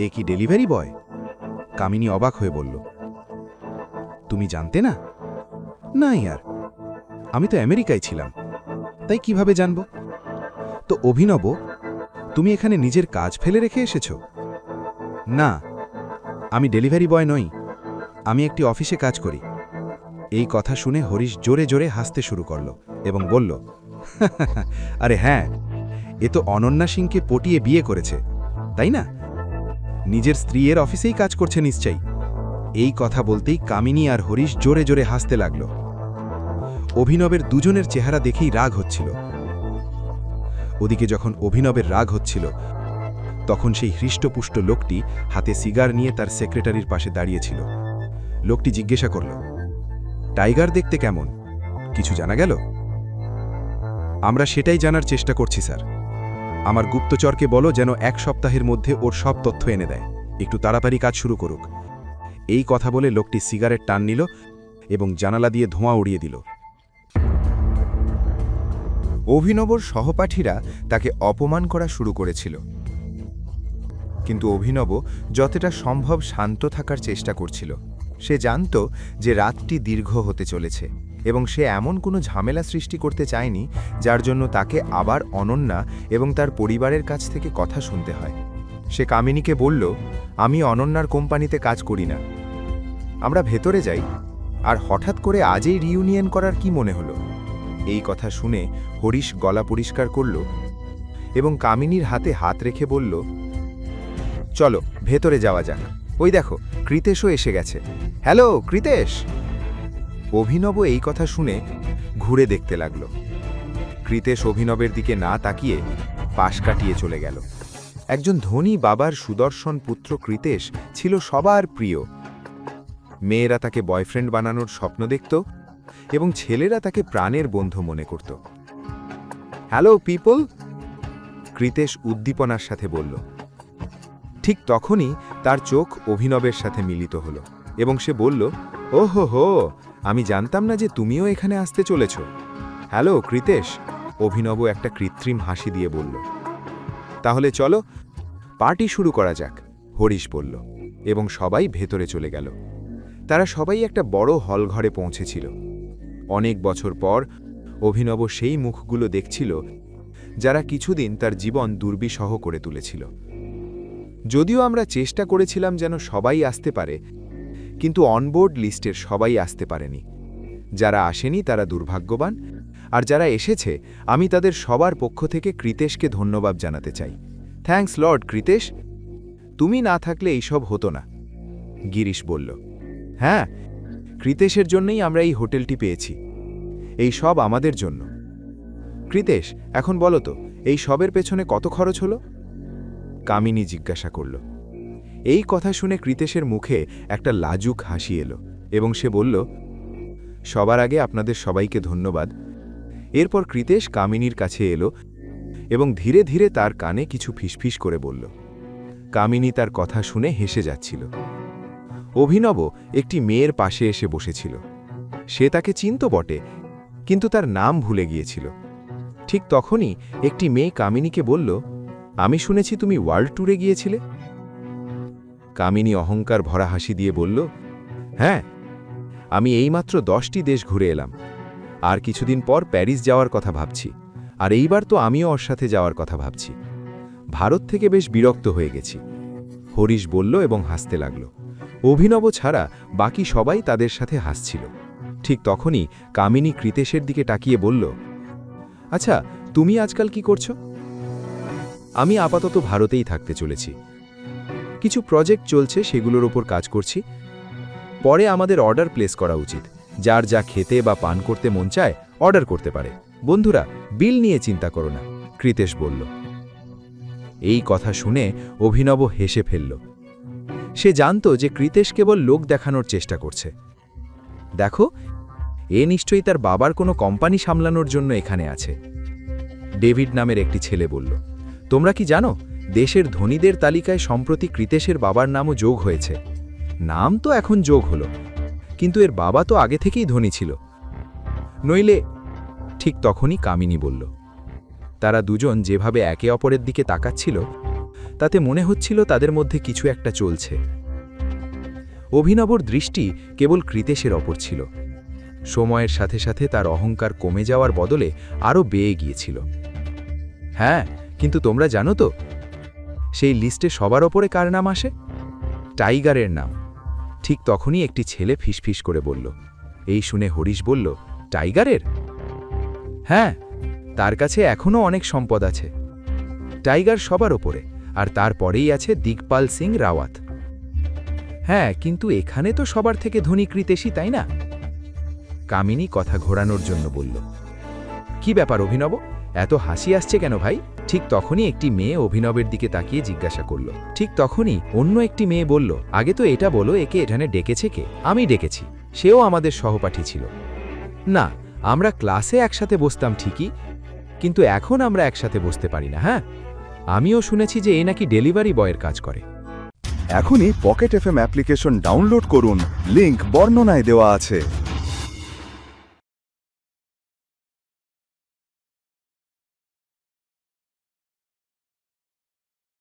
এ কি delivery boy? কামিনী অবাক হয়ে বলল, তুমি জানতে না? না ইয়ার, আমি তো আমেরিকায় ছিলাম, তাই কিভাবে জানব? তো অভিনব, তুমি এখানে নিজের কাজ ফেলে রেখে এসেছো? না, আমি ডেলিভারি বয় নই, আমি একটি অফিসে কাজ করি। এই কথা শুনে হরিশ জোরে জোরে হাসতে শুরু করল এবং বলল, আরে হ্যাঁ, এ তো অনন্যা সিংকে পটিয়ে বিয়ে করেছে, তাই না? নিজের স্ত্রীর অফিসেই কাজ করছে নিশ্চয়ই। এই কথা বলতেই কামিনী আর হরিশ জোরে জোরে হাসতে লাগল। অভিনবের দুজনের চেহারা দেখেই রাগ হচ্ছিল। ওদিকে যখন অভিনবের রাগ হচ্ছিল, তখন সেই হৃষ্টপুষ্ট লোকটি হাতে সিগার নিয়ে তার সেক্রেটারির পাশে দাঁড়িয়েছিল। লোকটি জিজ্ঞাসা করল, টাইগার দেখতে কেমন? কিছু জানা গেল? আমরা সেটাই জানার চেষ্টা করছি স্যার। আমার গুপ্তচরকে বলো যেন 1 সপ্তাহের মধ্যে ওর সব তথ্য এনে দেয়। একটু তাড়াতাড়ি কাজ শুরু করুক। এই কথা বলে লোকটি সিগারেট টান নিল এবং জানালা দিয়ে ধোঁয়া উড়িয়ে দিল। অভিনবর সহপাঠীরা তাকে অপমান করা শুরু করেছিল, কিন্তু অভিনব যতটা সম্ভব শান্ত থাকার চেষ্টা করছিল। সে জানত যে রাতটি দীর্ঘ হতে চলেছে এবং সে এমন কোনো ঝামেলা সৃষ্টি করতে চায়নি যার জন্য তাকে আবার অনন্যা এবং তার পরিবারের কাছ থেকে কথা শুনতে হয়। সে কামিনীকে বলল, আমি অনন্যার কোম্পানিতে কাজ করি না, আমরা ভেতরে যাই। আর হঠাৎ করে আজই রিইউনিয়ন করার কি মনে হলো? এই কথা শুনে হরিশ গলা পরিষ্কার করল এবং কামিনীর হাতে হাত রেখে বলল, চলো ভেতরে যাওয়া যাক। ওই দেখো, কৃতেশও এসে গেছে। হ্যালো কৃতেশ! অভিনব এই কথা শুনে ঘুরে দেখতে লাগল। কৃতেশ অভিনবের দিকে না তাকিয়ে পাশ কাটিয়ে চলে গেল। একজন ধনী বাবার সুদর্শন পুত্র কৃতেশ ছিল সবার প্রিয়। মেয়েরা তাকে বয়ফ্রেন্ড বানানোর স্বপ্ন দেখত এবং ছেলেরা তাকে প্রাণের বন্ধু মনে করত। হ্যালো পিপল, কৃতেশ উদ্দীপনার সাথে বলল। ঠিক তখনই তার চোখ অভিনবের সাথে মিলিত হলো এবং সে বলল, ওহো হো, আমি জানতাম না যে তুমিও এখানে আসতে চলেছ। হ্যালো কৃতেশ, অভিনব একটা কৃত্রিম হাসি দিয়ে বলল। তাহলে চলো পার্টি শুরু করা যাক, হরিশ বলল এবং সবাই ভেতরে চলে গেল। তারা সবাই একটা বড় হলঘরে পৌঁছেছিল। অনেক বছর পর অভিনব সেই মুখগুলো দেখছিল যারা কিছুদিন তার জীবন দুর্বিষহ করে তুলেছিল। যদিও আমরা চেষ্টা করেছিলাম যেন সবাই আসতে পারে, কিন্তু অনবোর্ড লিস্টের সবাই আসতে পারেনি। যারা আসেনি তারা দুর্ভাগ্যবান, আর যারা এসেছে আমি তাদের সবার পক্ষ থেকে কৃতেশকে ধন্যবাদ জানাতে চাই। থ্যাঙ্কস লর্ড কৃতেশ, তুমি না থাকলে এইসব হতো না, গিরিশ বলল। হ্যাঁ, কৃতেশের জন্যই আমরা এই হোটেলটি পেয়েছি, এই সব আমাদের জন্য। কৃতেশ, এখন বলো তো, এই সবের পেছনে কত খরচ হলো? কামিনী জিজ্ঞাসা করল। এই কথা শুনে কৃতেশের মুখে একটা লাজুক হাসি এলো এবং সে বলল, সবার আগে আপনাদের সবাইকে ধন্যবাদ। এরপর কৃতেশ কামিনীর কাছে এলো এবং ধীরে ধীরে তার কানে কিছু ফিসফিস করে বলল। কামিনী তার কথা শুনে হেসে যাচ্ছিল। অভিনব একটি মেয়ের পাশে এসে বসেছিল। সে তাকে চিনত বটে, কিন্তু তার নাম ভুলে গিয়েছিল। ঠিক তখনই একটি মেয়ে কামিনীকে বলল, আমি শুনেছি তুমি ওয়ার্ল্ড ট্যুরে গিয়েছিলে। কামিনী অহংকার ভরা হাসি দিয়ে বলল, হ্যাঁ, আমি এইমাত্র 10টি দেশ ঘুরে এলাম। আর কিছুদিন পর প্যারিস যাওয়ার কথা ভাবছি, আর এইবার তো আমিও ওর সাথে যাওয়ার কথা ভাবছি। ভারত থেকে বেশ বিরক্ত হয়ে গেছি, হরিশ বলল এবং হাসতে লাগল। অভিনব ছাড়া বাকি সবাই তাদের সাথে হাসছিল। ঠিক তখনই কামিনী কৃতেশের দিকে তাকিয়ে বলল, আচ্ছা, তুমি আজকাল কি করছো? আমি আপাতত ভারতেই থাকতে চলেছি। কিছু প্রজেক্ট চলছে, সেগুলোর ওপর কাজ করছি। পরে আমাদের অর্ডার প্লেস করা উচিত। যার যা খেতে বা পান করতে মন চায় অর্ডার করতে পারে। বন্ধুরা, বিল নিয়ে চিন্তা করো না, কৃতেশ বলল। এই কথা শুনে অভিনব হেসে ফেলল। সে জানত যে কৃতেশ কেবল লোক দেখানোর চেষ্টা করছে। দেখো, এ নিশ্চয়ই তার বাবার কোনো কোম্পানি সামলানোর জন্য এখানে আছে, ডেভিড নামের একটি ছেলে বলল। তোমরা কি জানো, দেশের ধনীদের তালিকায় সম্প্রতি কৃতেশের বাবার নামও যোগ হয়েছে। নাম তো এখন যোগ হলো, কিন্তু এর বাবা তো আগে থেকেই ধনী ছিল, নইলে। ঠিক তখনই কামিনী বলল। তারা দুজন যেভাবে একে অপরের দিকে তাকাচ্ছিল তাতে মনে হচ্ছিল তাদের মধ্যে কিছু একটা চলছে। অভিনবর দৃষ্টি কেবল কৃতেশের ওপর ছিল। সময়ের সাথে সাথে তার অহংকার কমে যাওয়ার বদলে আরও বেয়ে গিয়েছিল। হ্যাঁ, কিন্তু তোমরা জানো তো সেই লিস্টে সবার ওপরে কার নাম আসে? টাইগারের নাম। ঠিক তখনই একটি ছেলে ফিসফিস করে বলল। এই শুনে হরিশ বলল, টাইগারের? হ্যাঁ, তার কাছে এখনও অনেক সম্পদ আছে। টাইগার সবার ওপরে, আর তারপরেই আছে দিগপাল সিং রাওয়াত। হ্যাঁ, কিন্তু এখানে তো সবার থেকে ধনী কৃতেশই, তাই না? কামিনী কথা ঘোরানোর জন্য বলল। কি ব্যাপার অভিনব, এত হাসি আসছে কেন ভাই? ঠিক তখনই একটি মেয়ে অভিনবের দিকে তাকিয়ে জিজ্ঞাসা করল। ঠিক তখনই অন্য একটি মেয়ে বলল, আগে তো এটা বলো, একে এখানে ডেকেছে কে? আমি ডেকেছি, সেও আমাদের সহপাঠী ছিল। না, আমরা ক্লাসে একসাথে বসতাম ঠিকই, কিন্তু এখন আমরা একসাথে বসতে পারি না। হ্যাঁ, আমিও শুনেছি যে এ নাকি ডেলিভারি বয়ের কাজ করে। এখনই পকেট এফএম অ্যাপ্লিকেশন ডাউনলোড করুন, লিংক বর্ণনায় দেওয়া আছে।